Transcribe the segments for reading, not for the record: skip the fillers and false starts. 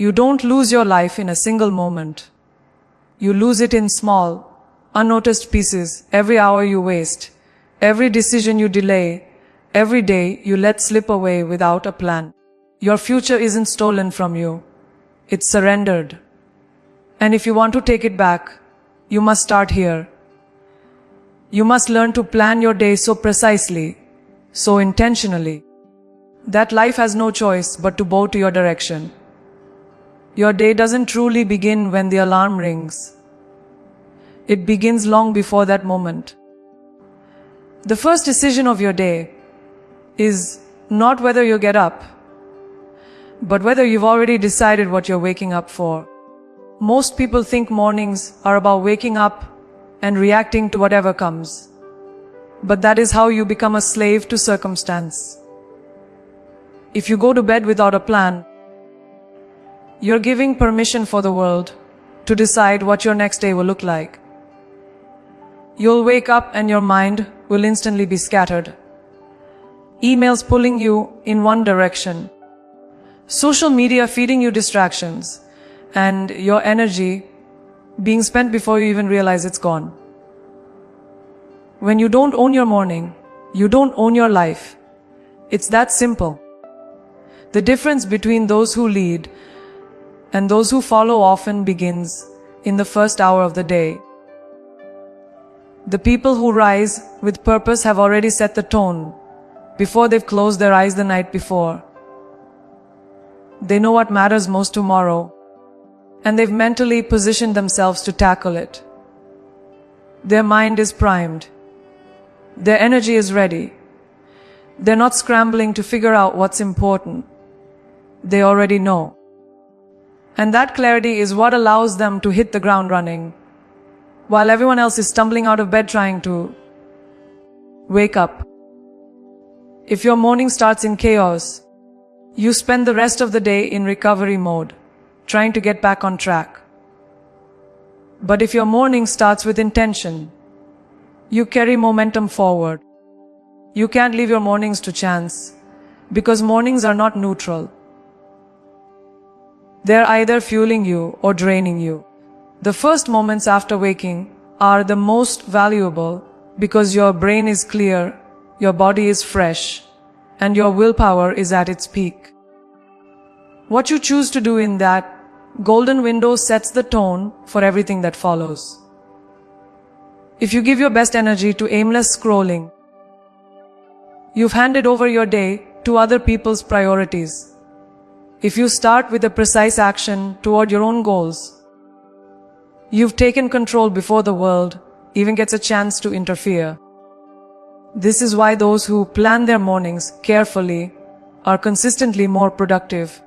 You don't lose your life in a single moment. You lose it in small, unnoticed pieces. Every hour you waste, every decision you delay, every day you let slip away without a plan. Your future isn't stolen from you. It's surrendered. And if you want to take it back, you must start here. You must learn to plan your day so precisely, so intentionally, that life has no choice but to bow to your direction. Your day doesn't truly begin when the alarm rings. It begins long before that moment. The first decision of your day is not whether you get up, but whether you've already decided what you're waking up for. Most people think mornings are about waking up and reacting to whatever comes. But that is how you become a slave to circumstance. If you go to bed without a plan, you're giving permission for the world to decide what your next day will look like. You'll wake up and your mind will instantly be scattered. Emails pulling you in one direction, social media feeding you distractions, and your energy being spent before you even realize it's gone. When you don't own your morning, you don't own your life. It's that simple. The difference between those who lead and those who follow often begins in the first hour of the day. The people who rise with purpose have already set the tone before they've closed their eyes the night before. They know what matters most tomorrow, and they've mentally positioned themselves to tackle it. Their mind is primed. Their energy is ready. They're not scrambling to figure out what's important. They already know. And that clarity is what allows them to hit the ground running, while everyone else is stumbling out of bed trying to wake up. If your morning starts in chaos, you spend the rest of the day in recovery mode, trying to get back on track. But if your morning starts with intention, you carry momentum forward. You can't leave your mornings to chance, because mornings are not neutral. They're either fueling you or draining you. The first moments after waking are the most valuable because your brain is clear, your body is fresh, and your willpower is at its peak. What you choose to do in that golden window sets the tone for everything that follows. If you give your best energy to aimless scrolling, you've handed over your day to other people's priorities. If you start with a precise action toward your own goals, you've taken control before the world even gets a chance to interfere. This is why those who plan their mornings carefully are consistently more productive,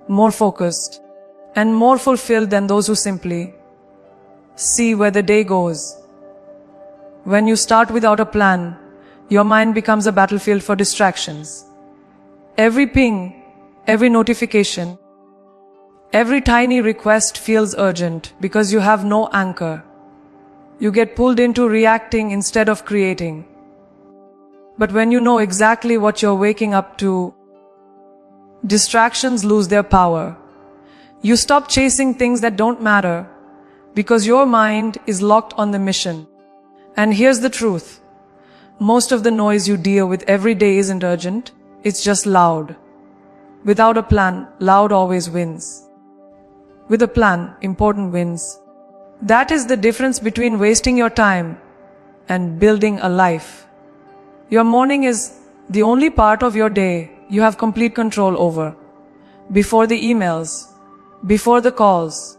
more focused, and more fulfilled than those who simply see where the day goes. When you start without a plan, your mind becomes a battlefield for distractions. Every ping, every notification, every tiny request feels urgent because you have no anchor. You get pulled into reacting instead of creating. But when you know exactly what you're waking up to, distractions lose their power. You stop chasing things that don't matter because your mind is locked on the mission. And here's the truth. Most of the noise you deal with every day isn't urgent, it's just loud. Without a plan, loud always wins. With a plan, important wins. That is the difference between wasting your time and building a life. Your morning is the only part of your day you have complete control over. Before the emails, before the calls,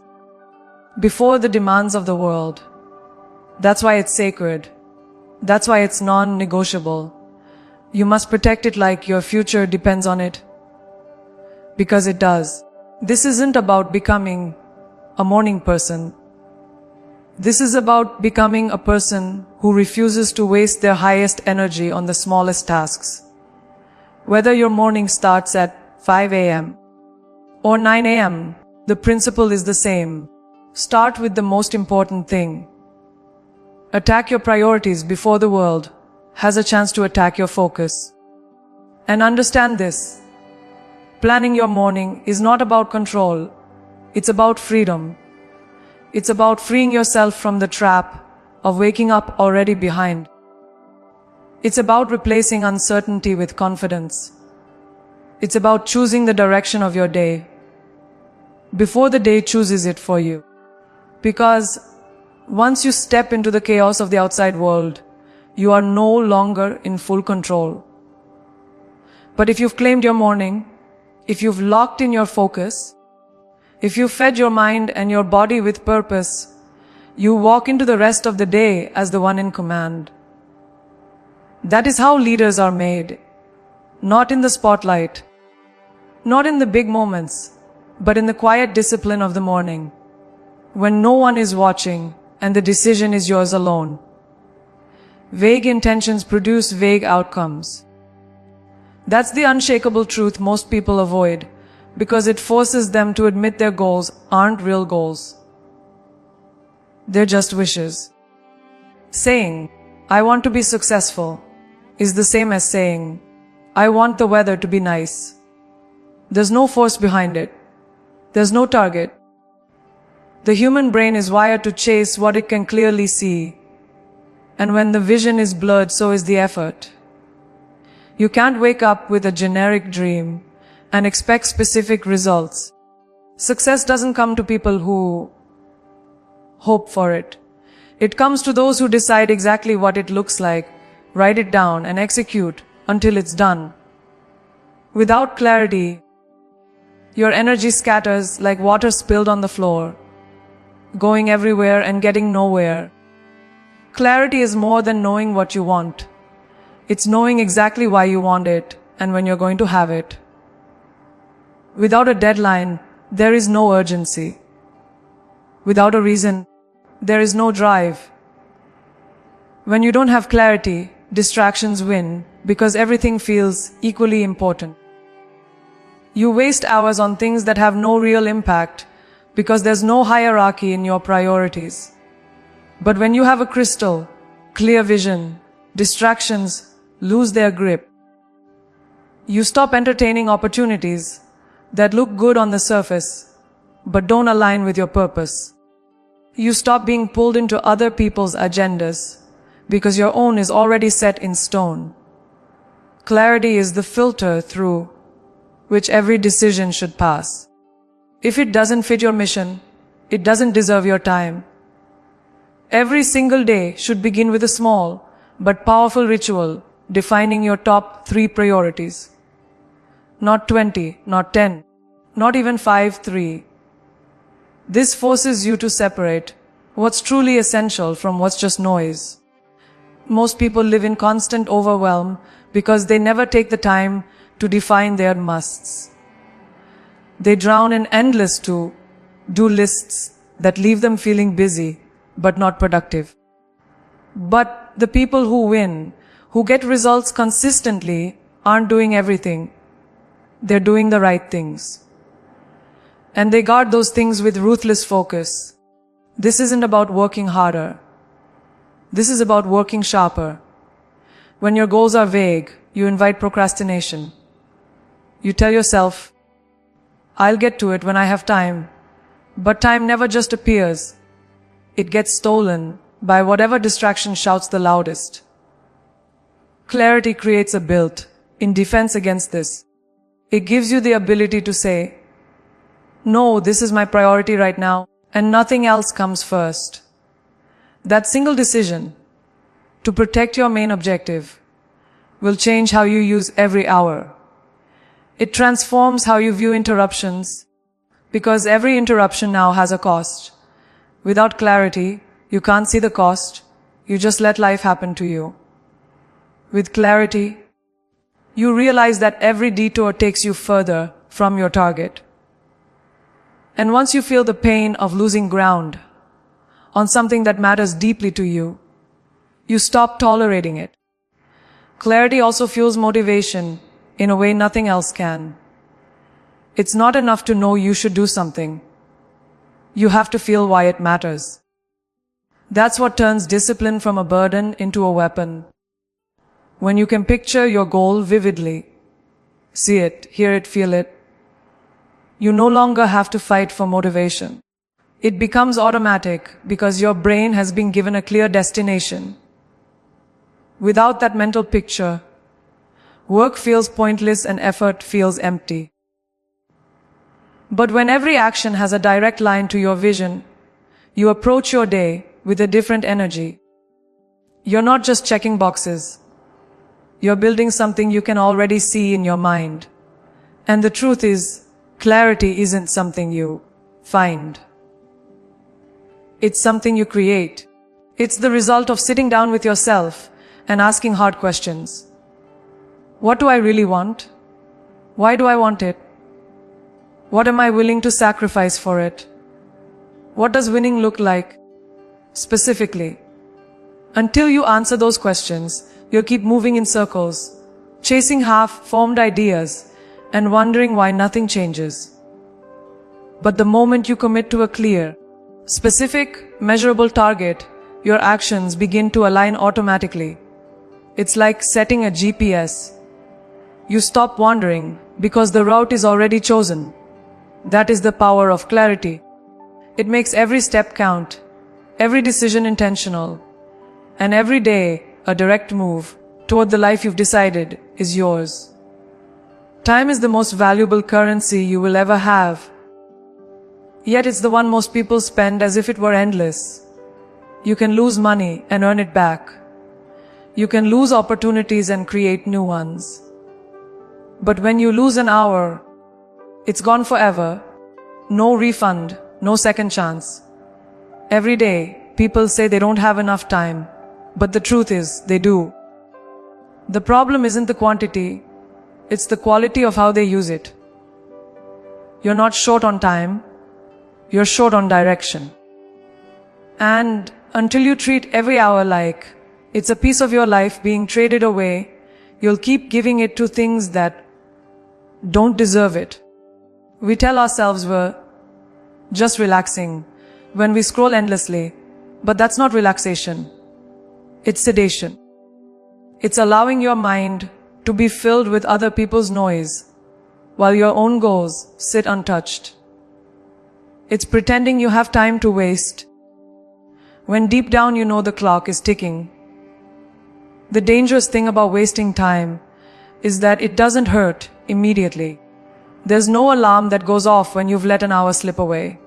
before the demands of the world. That's why it's sacred. That's why it's non-negotiable. You must protect it like your future depends on it. Because it does. This isn't about becoming a morning person. This is about becoming a person who refuses to waste their highest energy on the smallest tasks. Whether your morning starts at 5 a.m. or 9 a.m., the principle is the same. Start with the most important thing. Attack your priorities before the world has a chance to attack your focus. And understand this. Planning your morning is not about control, It's about freedom. It's about freeing yourself from the trap of waking up already behind. It's about replacing uncertainty with confidence. It's about choosing the direction of your day before the day chooses it for you. Because once you step into the chaos of the outside world, you are no longer in full control. But if you've claimed your morning, if you've locked in your focus, if you've fed your mind and your body with purpose, you walk into the rest of the day as the one in command. That is how leaders are made. Not in the spotlight, not in the big moments, but in the quiet discipline of the morning, when no one is watching and the decision is yours alone. Vague intentions produce vague outcomes. That's the unshakable truth most people avoid, because it forces them to admit their goals aren't real goals. They're just wishes. Saying, "I want to be successful," is the same as saying, "I want the weather to be nice." There's no force behind it. There's no target. The human brain is wired to chase what it can clearly see. And when the vision is blurred, so is the effort. You can't wake up with a generic dream and expect specific results. Success doesn't come to people who hope for it. It comes to those who decide exactly what it looks like, write it down, and execute until it's done. Without clarity, your energy scatters like water spilled on the floor, going everywhere and getting nowhere. Clarity is more than knowing what you want. It's knowing exactly why you want it and when you're going to have it. Without a deadline, there is no urgency. Without a reason, there is no drive. When you don't have clarity, distractions win because everything feels equally important. You waste hours on things that have no real impact because there's no hierarchy in your priorities. But when you have a crystal, clear vision, distractions lose their grip. You stop entertaining opportunities that look good on the surface, but don't align with your purpose. You stop being pulled into other people's agendas because your own is already set in stone. Clarity is the filter through which every decision should pass. If it doesn't fit your mission, it doesn't deserve your time. Every single day should begin with a small but powerful ritual defining your top 3 priorities. Not 20, not 10, not even 5, 3. This forces you to separate what's truly essential from what's just noise. Most people live in constant overwhelm because they never take the time to define their musts. They drown in endless to-do lists that leave them feeling busy but not productive. But the people who win, who get results consistently, aren't doing everything. They're doing the right things. And they guard those things with ruthless focus. This isn't about working harder. This is about working sharper. When your goals are vague, you invite procrastination. You tell yourself, "I'll get to it when I have time." But time never just appears. It gets stolen by whatever distraction shouts the loudest. Clarity creates a built-in defense against this. It gives you the ability to say, "No, this is my priority right now, and nothing else comes first." That single decision to protect your main objective will change how you use every hour. It transforms how you view interruptions, because every interruption now has a cost. Without clarity, you can't see the cost, you just let life happen to you. With clarity, you realize that every detour takes you further from your target. And once you feel the pain of losing ground on something that matters deeply to you, you stop tolerating it. Clarity also fuels motivation in a way nothing else can. It's not enough to know you should do something. You have to feel why it matters. That's what turns discipline from a burden into a weapon. When you can picture your goal vividly, see it, hear it, feel it, You no longer have to fight for motivation. It becomes automatic because your brain has been given a clear destination. Without that mental picture, work feels pointless and effort feels empty. But when every action has a direct line to your vision, you approach your day with a different energy. You're not just checking boxes. You're building something you can already see in your mind. And the truth is, clarity isn't something you find. It's something you create. It's the result of sitting down with yourself and asking hard questions. What do I really want? Why do I want it? What am I willing to sacrifice for it? What does winning look like? Specifically. Until you answer those questions, you'll keep moving in circles, chasing half-formed ideas, and wondering why nothing changes. But the moment you commit to a clear, specific, measurable target, your actions begin to align automatically. It's like setting a GPS. You stop wandering because the route is already chosen. That is the power of clarity. It makes every step count, every decision intentional, and every day a direct move toward the life you've decided is yours. Time is the most valuable currency you will ever have. Yet it's the one most people spend as if it were endless. You can lose money and earn it back. You can lose opportunities and create new ones. But when you lose an hour, it's gone forever. No refund, no second chance. Every day, people say they don't have enough time, but the truth is, they do. The problem isn't the quantity, it's the quality of how they use it. You're not short on time, you're short on direction. And until you treat every hour like it's a piece of your life being traded away, you'll keep giving it to things that don't deserve it. We tell ourselves we're just relaxing when we scroll endlessly, but that's not relaxation. It's sedation. It's allowing your mind to be filled with other people's noise while your own goals sit untouched. It's pretending you have time to waste when deep down you know the clock is ticking. The dangerous thing about wasting time is that it doesn't hurt immediately. There's no alarm that goes off when you've let an hour slip away.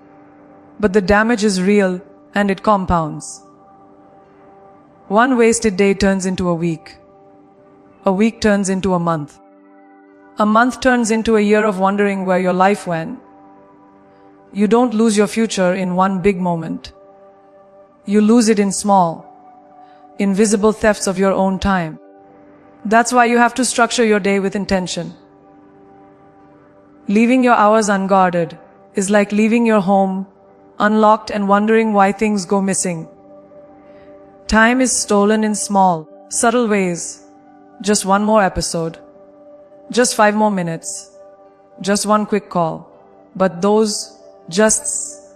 But the damage is real and it compounds. One wasted day turns into a week. A week turns into a month. A month turns into a year of wondering where your life went. You don't lose your future in one big moment. You lose it in small, invisible thefts of your own time. That's why you have to structure your day with intention. Leaving your hours unguarded is like leaving your home unlocked and wondering why things go missing. Time is stolen in small, subtle ways. Just one more episode. Just 5 more minutes. Just one quick call. But those justs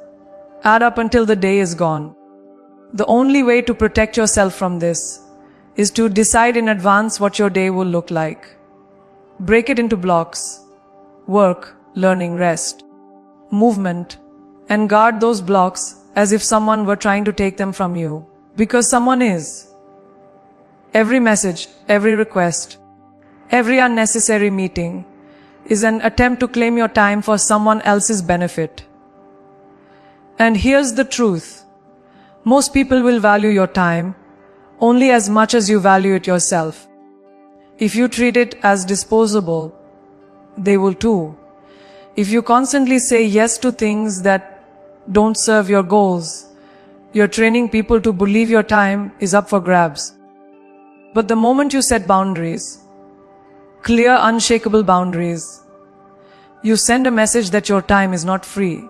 add up until the day is gone. The only way to protect yourself from this is to decide in advance what your day will look like. Break it into blocks. Work, learning, rest, movement, and guard those blocks as if someone were trying to take them from you. Because someone is. Every message, every request, every unnecessary meeting is an attempt to claim your time for someone else's benefit. And here's the truth. Most people will value your time only as much as you value it yourself. If you treat it as disposable, they will too. If you constantly say yes to things that don't serve your goals, you're training people to believe your time is up for grabs. But the moment you set boundaries, clear, unshakable boundaries, you send a message that your time is not free.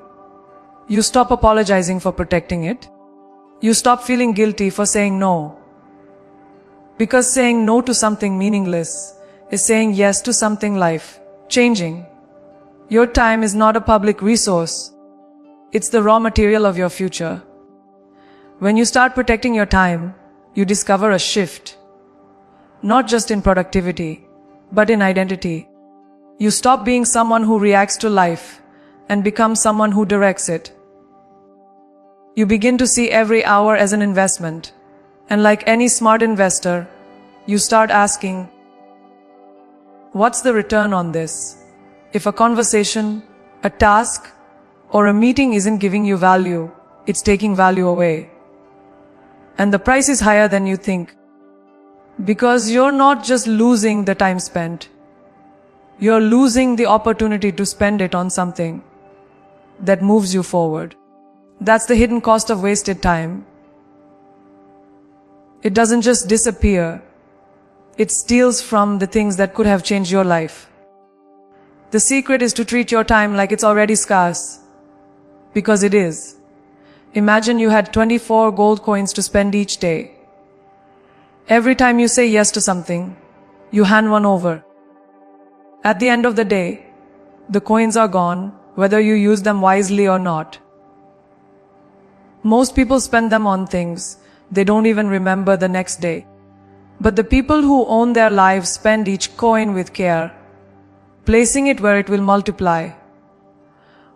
You stop apologizing for protecting it. You stop feeling guilty for saying no. Because saying no to something meaningless is saying yes to something life-changing. Your time is not a public resource. It's the raw material of your future. When you start protecting your time, you discover a shift. Not just in productivity, but in identity. You stop being someone who reacts to life and become someone who directs it. You begin to see every hour as an investment, and like any smart investor, you start asking, what's the return on this? If a conversation, a task, or a meeting isn't giving you value, it's taking value away. And the price is higher than you think. Because you're not just losing the time spent, you're losing the opportunity to spend it on something that moves you forward. That's the hidden cost of wasted time. It doesn't just disappear, it steals from the things that could have changed your life. The secret is to treat your time like it's already scarce. Because it is. Imagine you had 24 gold coins to spend each day. Every time you say yes to something, you hand one over. At the end of the day, the coins are gone, whether you use them wisely or not. Most people spend them on things they don't even remember the next day. But the people who own their lives spend each coin with care, placing it where it will multiply.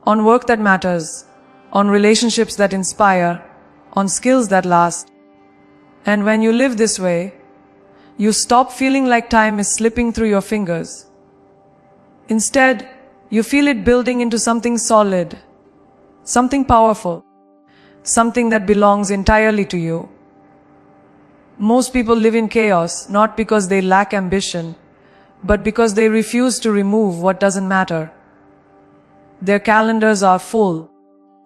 On work that matters, on relationships that inspire, on skills that last. And when you live this way, you stop feeling like time is slipping through your fingers. Instead, you feel it building into something solid, something powerful, something that belongs entirely to you. Most people live in chaos, not because they lack ambition, but because they refuse to remove what doesn't matter. Their calendars are full,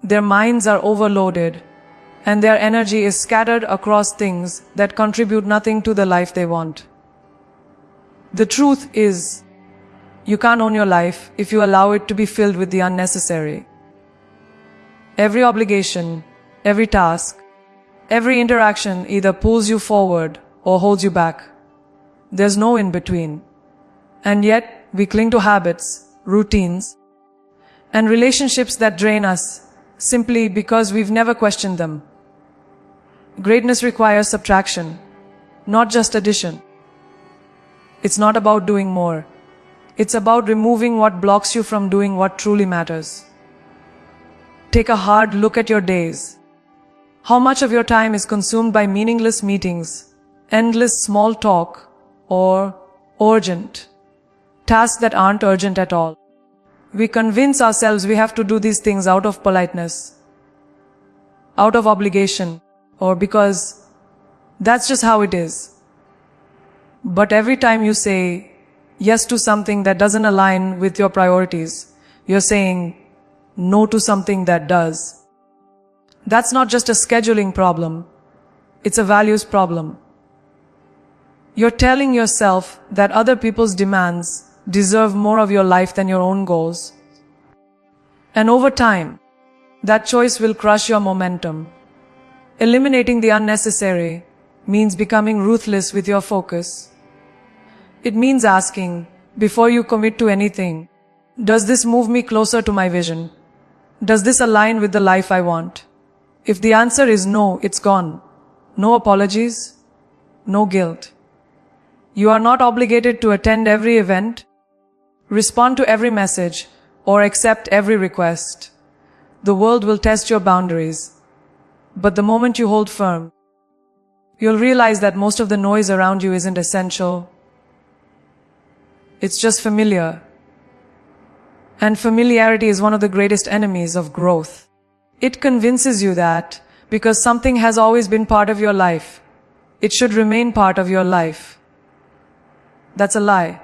their minds are overloaded, and their energy is scattered across things that contribute nothing to the life they want. The truth is, you can't own your life if you allow it to be filled with the unnecessary. Every obligation, every task, every interaction either pulls you forward or holds you back. There's no in between. And yet, we cling to habits, routines, and relationships that drain us simply because we've never questioned them. Greatness requires subtraction, not just addition. It's not about doing more. It's about removing what blocks you from doing what truly matters. Take a hard look at your days. How much of your time is consumed by meaningless meetings, endless small talk, or urgent tasks that aren't urgent at all? We convince ourselves we have to do these things out of politeness, out of obligation, or because that's just how it is. But every time you say yes to something that doesn't align with your priorities, you're saying no to something that does. That's not just a scheduling problem, it's a values problem. You're telling yourself that other people's demands deserve more of your life than your own goals. And over time, that choice will crush your momentum. Eliminating the unnecessary means becoming ruthless with your focus. It means asking, before you commit to anything, does this move me closer to my vision? Does this align with the life I want? If the answer is no, it's gone. No apologies, no guilt. You are not obligated to attend every event, respond to every message, or accept every request. The world will test your boundaries. But the moment you hold firm, you'll realize that most of the noise around you isn't essential. It's just familiar. And familiarity is one of the greatest enemies of growth. It convinces you that because something has always been part of your life, it should remain part of your life. That's a lie.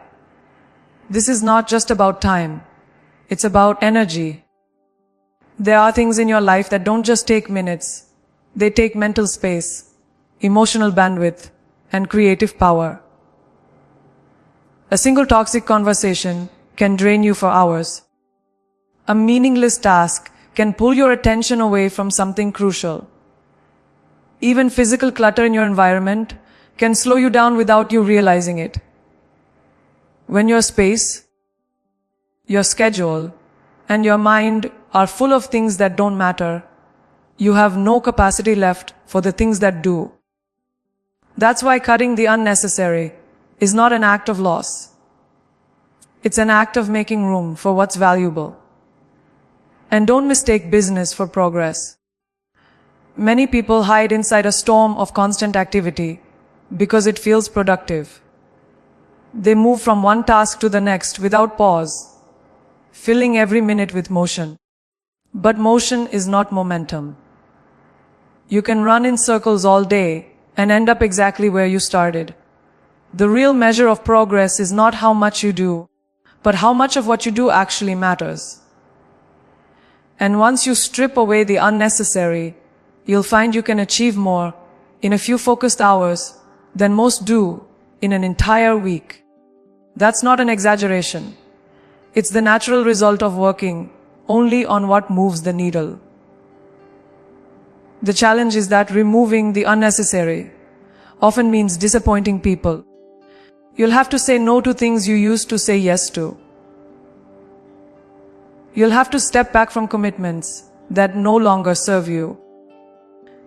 This is not just about time. It's about energy. There are things in your life that don't just take minutes. They take mental space, emotional bandwidth, and creative power. A single toxic conversation can drain you for hours. A meaningless task can pull your attention away from something crucial. Even physical clutter in your environment can slow you down without you realizing it. When your space, your schedule, and your mind are full of things that don't matter, you have no capacity left for the things that do. That's why cutting the unnecessary is not an act of loss. It's an act of making room for what's valuable. And don't mistake business for progress. Many people hide inside a storm of constant activity because it feels productive. They move from one task to the next without pause, filling every minute with motion. But motion is not momentum. You can run in circles all day and end up exactly where you started. The real measure of progress is not how much you do, but how much of what you do actually matters. And once you strip away the unnecessary, you'll find you can achieve more in a few focused hours than most do in an entire week. That's not an exaggeration. It's the natural result of working only on what moves the needle. The challenge is that removing the unnecessary often means disappointing people. You'll have to say no to things you used to say yes to. You'll have to step back from commitments that no longer serve you.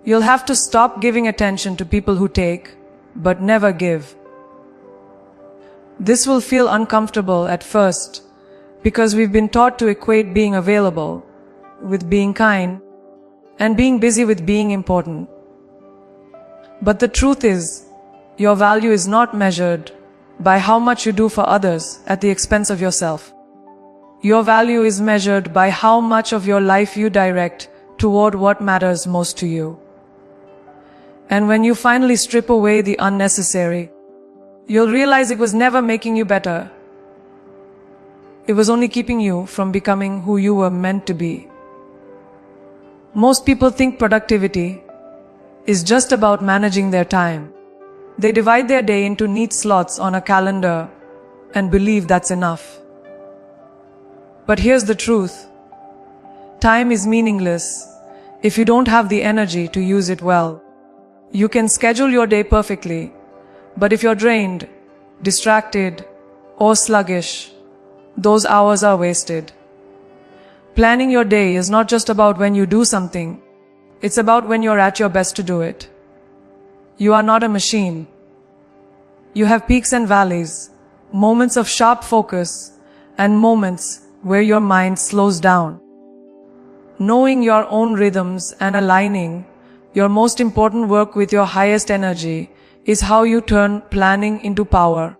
You'll have to stop giving attention to people who take, but never give. This will feel uncomfortable at first, because we've been taught to equate being available with being kind, and being busy with being important. But the truth is, your value is not measured by how much you do for others at the expense of yourself. Your value is measured by how much of your life you direct toward what matters most to you. And when you finally strip away the unnecessary, you'll realize it was never making you better. It was only keeping you from becoming who you were meant to be. Most people think productivity is just about managing their time. They divide their day into neat slots on a calendar and believe that's enough. But here's the truth. Time is meaningless if you don't have the energy to use it well. You can schedule your day perfectly, but if you're drained, distracted, or sluggish, those hours are wasted. Planning your day is not just about when you do something, it's about when you're at your best to do it. You are not a machine. You have peaks and valleys, moments of sharp focus, and moments where your mind slows down. Knowing your own rhythms and aligning your most important work with your highest energy is how you turn planning into power.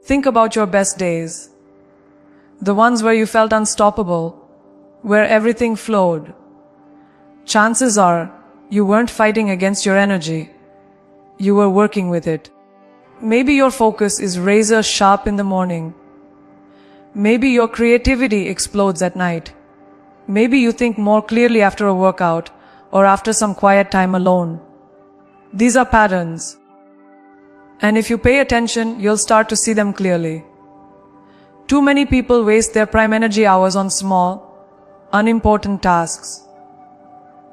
Think about your best days. The ones where you felt unstoppable, where everything flowed. Chances are you weren't fighting against your energy. You were working with it. Maybe your focus is razor sharp in the morning. Maybe your creativity explodes at night. Maybe you think more clearly after a workout or after some quiet time alone. These are patterns. And if you pay attention, you'll start to see them clearly. Too many people waste their prime energy hours on small, unimportant tasks.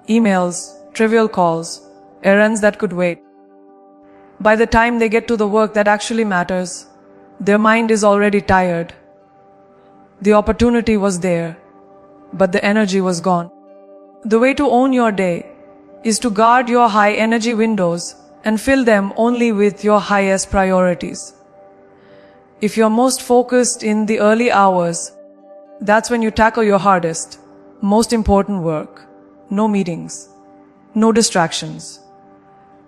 Emails, trivial calls, errands that could wait. By the time they get to the work that actually matters, their mind is already tired. The opportunity was there, but the energy was gone. The way to own your day is to guard your high energy windows and fill them only with your highest priorities. If you're most focused in the early hours, that's when you tackle your hardest, most important work. No meetings, no distractions,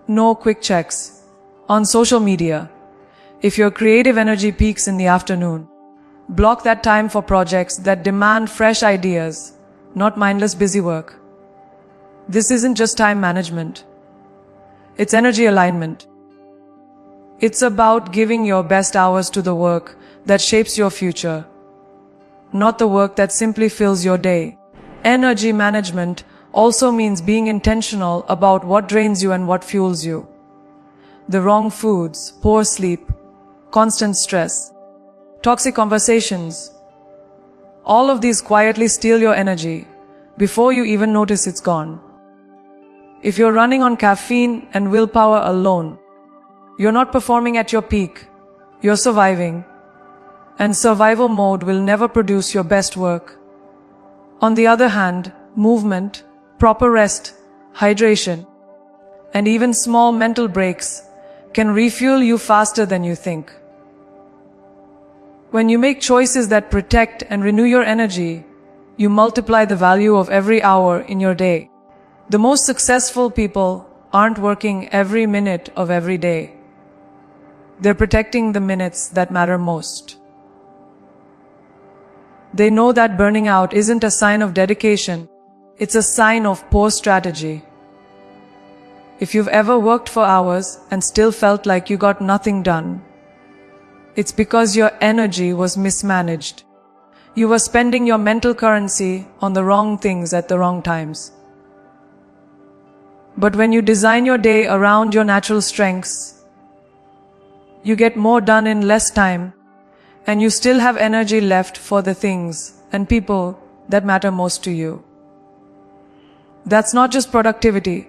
no quick checks on social media. If your creative energy peaks in the afternoon, block that time for projects that demand fresh ideas, not mindless busy work. This isn't just time management. It's energy alignment. It's about giving your best hours to the work that shapes your future, not the work that simply fills your day. Energy management also means being intentional about what drains you and what fuels you. The wrong foods, poor sleep, constant stress, toxic conversations, all of these quietly steal your energy before you even notice it's gone. If you're running on caffeine and willpower alone, you're not performing at your peak, you're surviving, and survival mode will never produce your best work. On the other hand, movement, proper rest, hydration, and even small mental breaks can refuel you faster than you think. When you make choices that protect and renew your energy, you multiply the value of every hour in your day. The most successful people aren't working every minute of every day. They're protecting the minutes that matter most. They know that burning out isn't a sign of dedication, it's a sign of poor strategy. If you've ever worked for hours and still felt like you got nothing done, it's because your energy was mismanaged. You were spending your mental currency on the wrong things at the wrong times. But when you design your day around your natural strengths, you get more done in less time, and you still have energy left for the things and people that matter most to you. That's not just productivity,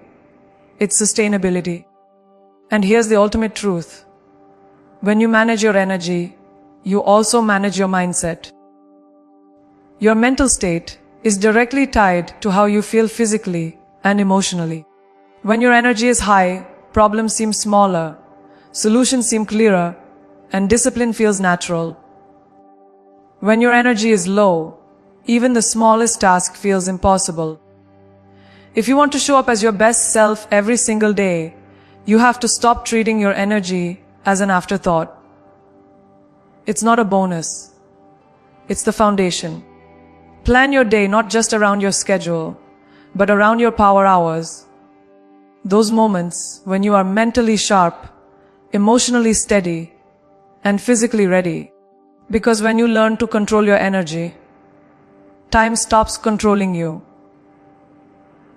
it's sustainability. And here's the ultimate truth. When you manage your energy, you also manage your mindset. Your mental state is directly tied to how you feel physically and emotionally. When your energy is high, problems seem smaller, solutions seem clearer, and discipline feels natural. When your energy is low, even the smallest task feels impossible. If you want to show up as your best self every single day, you have to stop treating your energy as an afterthought. It's not a bonus. It's the foundation. Plan your day not just around your schedule, but around your power hours. Those moments when you are mentally sharp, emotionally steady, and physically ready. Because when you learn to control your energy, time stops controlling you.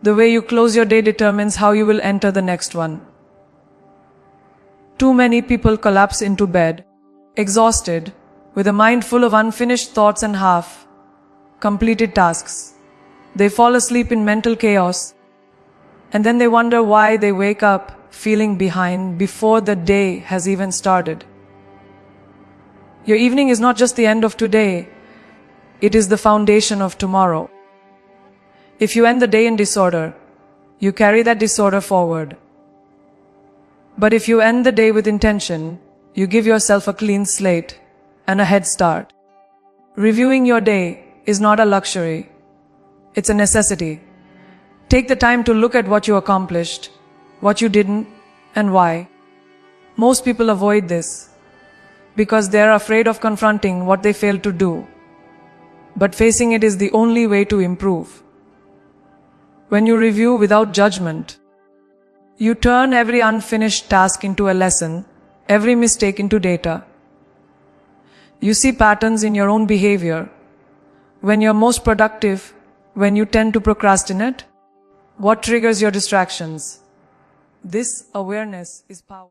The way you close your day determines how you will enter the next one. Too many people collapse into bed, exhausted, with a mind full of unfinished thoughts and half-completed tasks. They fall asleep in mental chaos, and then they wonder why they wake up feeling behind before the day has even started. Your evening is not just the end of today, it is the foundation of tomorrow. If you end the day in disorder, you carry that disorder forward. But if you end the day with intention, you give yourself a clean slate and a head start. Reviewing your day is not a luxury, it's a necessity. Take the time to look at what you accomplished, what you didn't, and why. Most people avoid this because they're afraid of confronting what they failed to do. But facing it is the only way to improve. When you review without judgment, you turn every unfinished task into a lesson, every mistake into data. You see patterns in your own behavior. When you're most productive, when you tend to procrastinate, what triggers your distractions? This awareness is power.